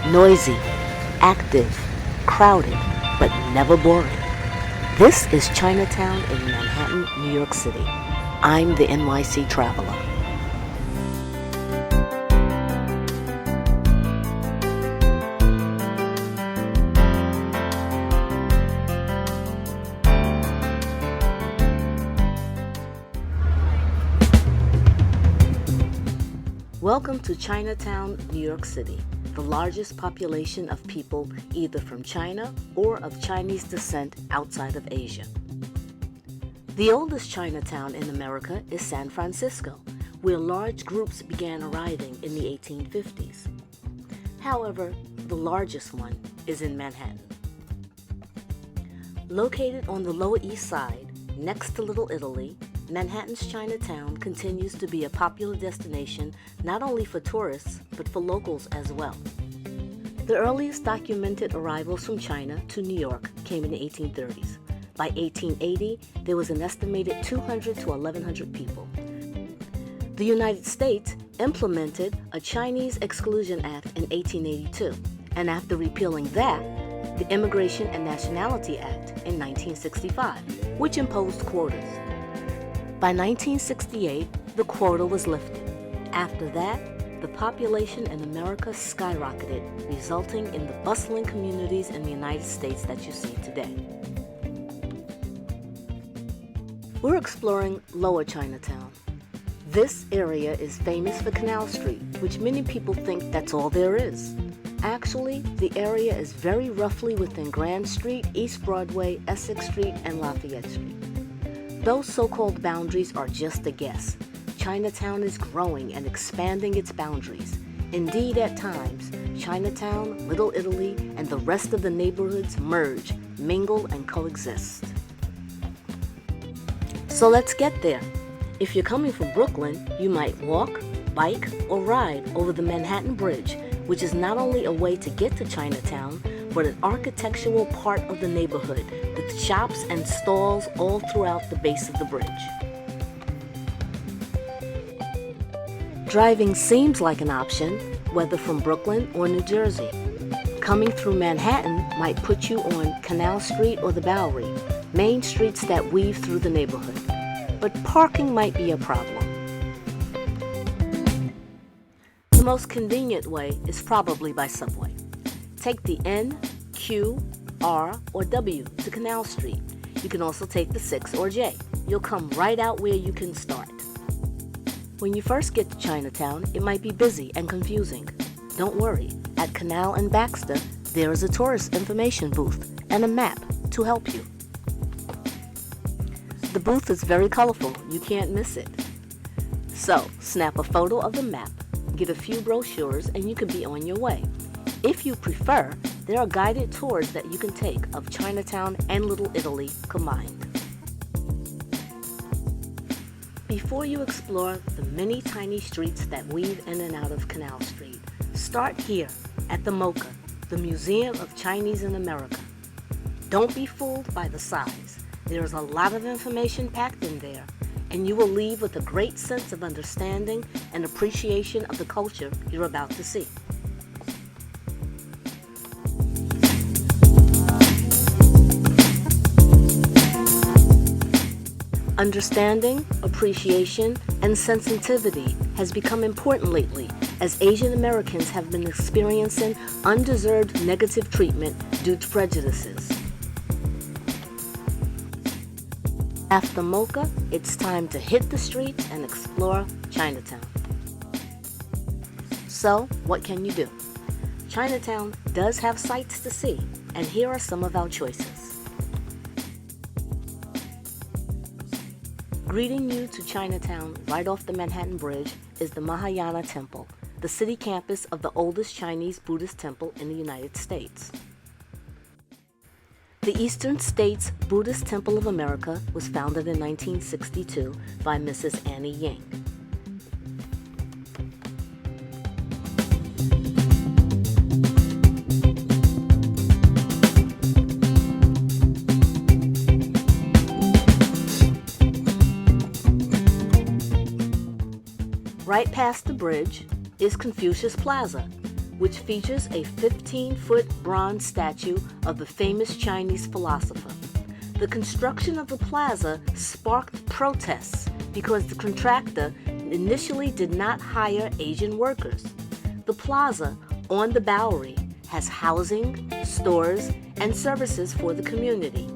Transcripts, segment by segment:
Noisy, active, crowded, but never boring. This is Chinatown in Manhattan, New York City. I'm the NYC Traveler. Welcome to Chinatown, New York City, the largest population of people either from China or of Chinese descent outside of Asia. The oldest Chinatown in America is San Francisco, where large groups began arriving in the 1850s. However, the largest one is in Manhattan. Located on the Lower East Side, next to Little Italy, Manhattan's Chinatown continues to be a popular destination not only for tourists, but for locals as well. The earliest documented arrivals from China to New York came in the 1830s. By 1880, there was an estimated 200 to 1,100 people. The United States implemented a Chinese Exclusion Act in 1882, and after repealing that, the Immigration and Nationality Act in 1965, which imposed quotas. By 1968, the quota was lifted. After that, the population in America skyrocketed, resulting in the bustling communities in the United States that you see today. We're exploring Lower Chinatown. This area is famous for Canal Street, which many people think that's all there is. Actually, the area is very roughly within Grand Street, East Broadway, Essex Street, and Lafayette Street. Those so-called boundaries are just a guess. Chinatown is growing and expanding its boundaries. Indeed, at times, Chinatown, Little Italy, and the rest of the neighborhoods merge, mingle, and coexist. So let's get there. If you're coming from Brooklyn, you might walk, bike, or ride over the Manhattan Bridge, which is not only a way to get to Chinatown, but an architectural part of the neighborhood with shops and stalls all throughout the base of the bridge. Driving seems like an option, whether from Brooklyn or New Jersey. Coming through Manhattan might put you on Canal Street or the Bowery, main streets that weave through the neighborhood. But parking might be a problem. The most convenient way is probably by subway. Take the N, Q, R, or W to Canal Street. You can also take the 6 or J. You'll come right out where you can start. When you first get to Chinatown, it might be busy and confusing. Don't worry. At Canal and Baxter, there is a tourist information booth and a map to help you. The booth is very colorful. You can't miss it. So, snap a photo of the map, get a few brochures, and you can be on your way. If you prefer, there are guided tours that you can take of Chinatown and Little Italy combined. Before you explore the many tiny streets that weave in and out of Canal Street, start here at the MoCA, the Museum of Chinese in America. Don't be fooled by the size. There is a lot of information packed in there, and you will leave with a great sense of understanding and appreciation of the culture you're about to see. Understanding, appreciation, and sensitivity has become important lately as Asian Americans have been experiencing undeserved negative treatment due to prejudices. After MoCA, it's time to hit the streets and explore Chinatown. So, what can you do? Chinatown does have sights to see, and here are some of our choices. Greeting you to Chinatown right off the Manhattan Bridge is the Mahayana Temple, the city campus of the oldest Chinese Buddhist temple in the United States. The Eastern States Buddhist Temple of America was founded in 1962 by Mrs. Annie Ying. Right past the bridge is Confucius Plaza, which features a 15-foot bronze statue of the famous Chinese philosopher. The construction of the plaza sparked protests because the contractor initially did not hire Asian workers. The plaza on the Bowery has housing, stores, and services for the community.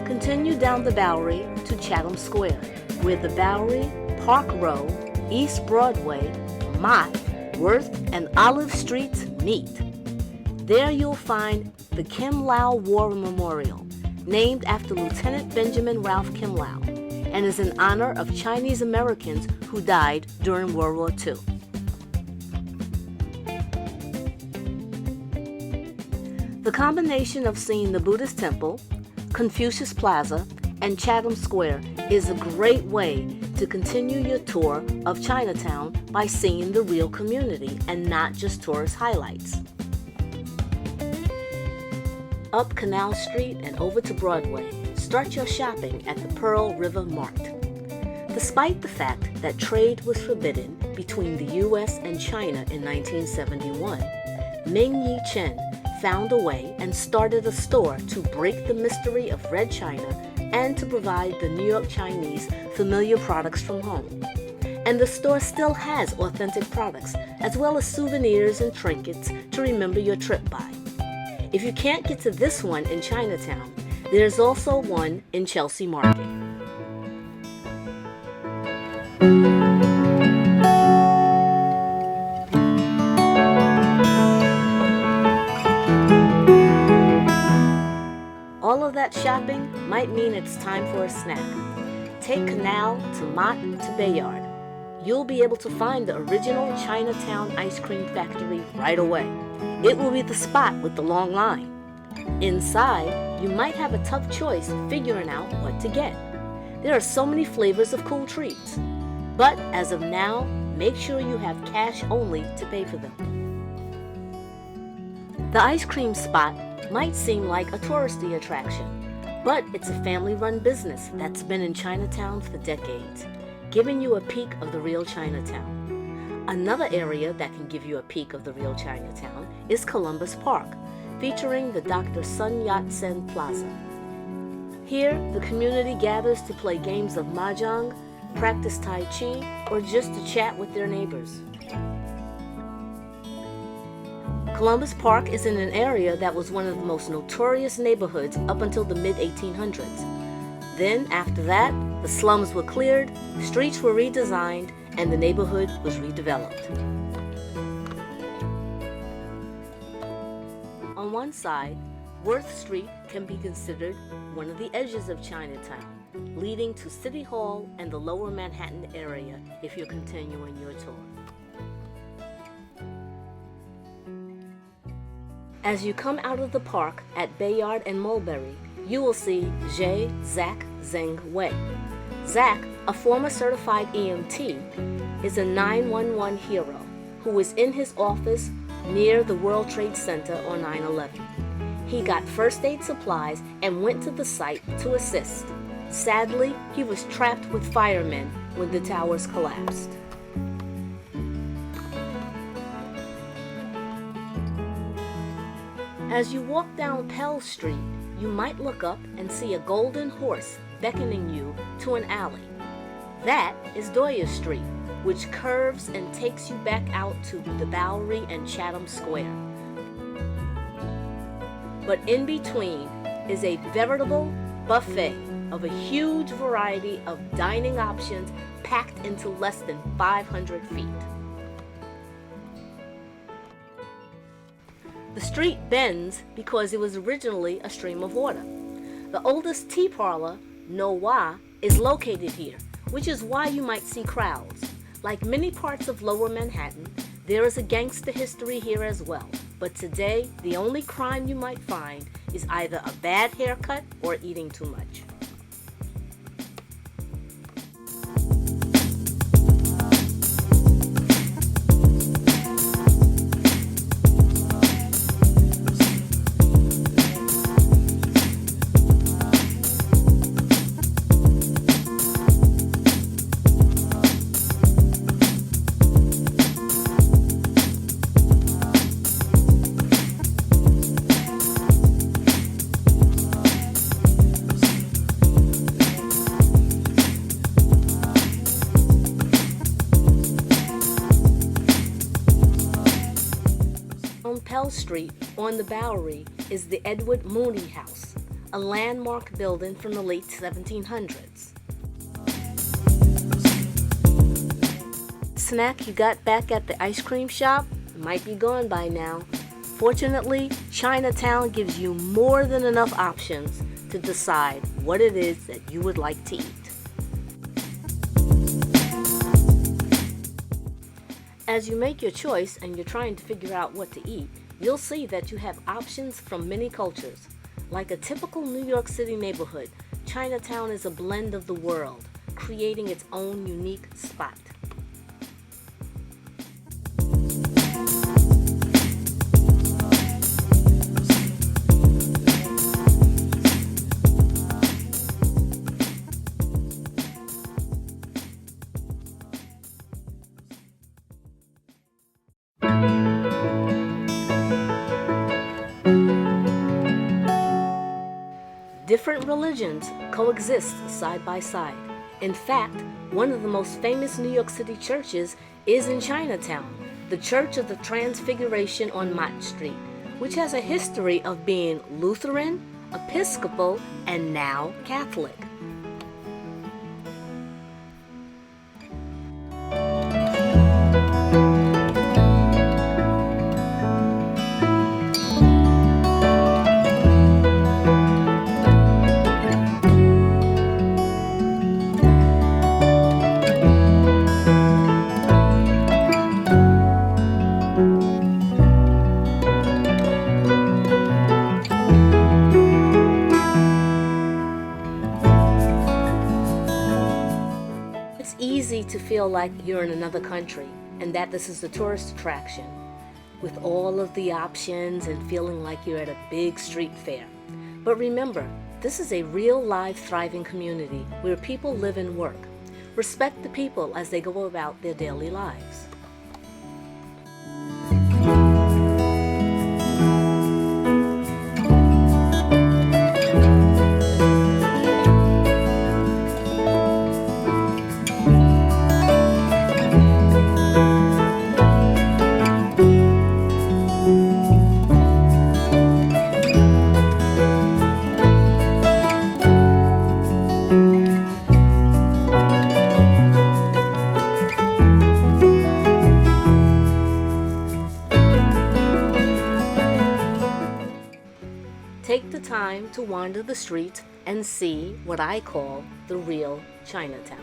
Continue down the Bowery to Chatham Square, where the Bowery, Park Row, East Broadway, Mott, Worth, and Olive Streets meet. There you'll find the Kim Lau War Memorial, named after Lieutenant Benjamin Ralph Kim Lau, and is in honor of Chinese Americans who died during World War II. The combination of seeing the Buddhist Temple, Confucius Plaza, and Chatham Square is a great way to continue your tour of Chinatown by seeing the real community and not just tourist highlights. Up Canal Street and over to Broadway, start your shopping at the Pearl River Mart. Despite the fact that trade was forbidden between the U.S. and China in 1971, Ming Yi Chen found a way and started a store to break the mystery of Red China and to provide the New York Chinese familiar products from home. And the store still has authentic products, as well as souvenirs and trinkets to remember your trip by. If you can't get to this one in Chinatown, there's also one in Chelsea Market. All of that shopping might mean it's time for a snack. Take Canal to Mott to Bayard. You'll be able to find the original Chinatown ice cream factory right away. It will be the spot with the long line. Inside, you might have a tough choice figuring out what to get. There are so many flavors of cool treats. But as of now, make sure you have cash only to pay for them. The ice cream spot might seem like a touristy attraction, but it's a family-run business that's been in Chinatown for decades, giving you a peek of the real Chinatown. Another area that can give you a peek of the real Chinatown is Columbus Park, featuring the Dr. Sun Yat-sen Plaza. Here, the community gathers to play games of mahjong, practice Tai Chi, or just to chat with their neighbors. Columbus Park is in an area that was one of the most notorious neighborhoods up until the mid-1800s. Then, after that, the slums were cleared, streets were redesigned, and the neighborhood was redeveloped. On one side, Worth Street can be considered one of the edges of Chinatown, leading to City Hall and the Lower Manhattan area if you're continuing your tour. As you come out of the park at Bayard and Mulberry, you will see Zach Zheng Wei. Zach, a former certified EMT, is a 911 hero who was in his office near the World Trade Center on 9/11. He got first aid supplies and went to the site to assist. Sadly, he was trapped with firemen when the towers collapsed. As you walk down Pell Street, you might look up and see a golden horse beckoning you to an alley. That is Doyer Street, which curves and takes you back out to the Bowery and Chatham Square. But in between is a veritable buffet of a huge variety of dining options packed into less than 500 feet. The street bends because it was originally a stream of water. The oldest tea parlor, No Wah, is located here, which is why you might see crowds. Like many parts of Lower Manhattan, there is a gangster history here as well. But today, the only crime you might find is either a bad haircut or eating too much. On Pell Street, on the Bowery, is the Edward Mooney House, a landmark building from the late 1700s. Snack you got back at the ice cream shop might be gone by now. Fortunately, Chinatown gives you more than enough options to decide what it is that you would like to eat. As you make your choice and you're trying to figure out what to eat, you'll see that you have options from many cultures. Like a typical New York City neighborhood, Chinatown is a blend of the world, creating its own unique spot. Different religions coexist side by side. In fact, one of the most famous New York City churches is in Chinatown, the Church of the Transfiguration on Mott Street, which has a history of being Lutheran, Episcopal, and now Catholic. It's easy to feel like you're in another country and that this is a tourist attraction, with all of the options and feeling like you're at a big street fair. But remember, this is a real, live, thriving community where people live and work. Respect the people as they go about their daily lives. Take the time to wander the streets and see what I call the real Chinatown.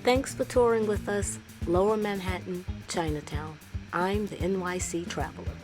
Thanks for touring with us, Lower Manhattan, Chinatown. I'm the NYC Traveler.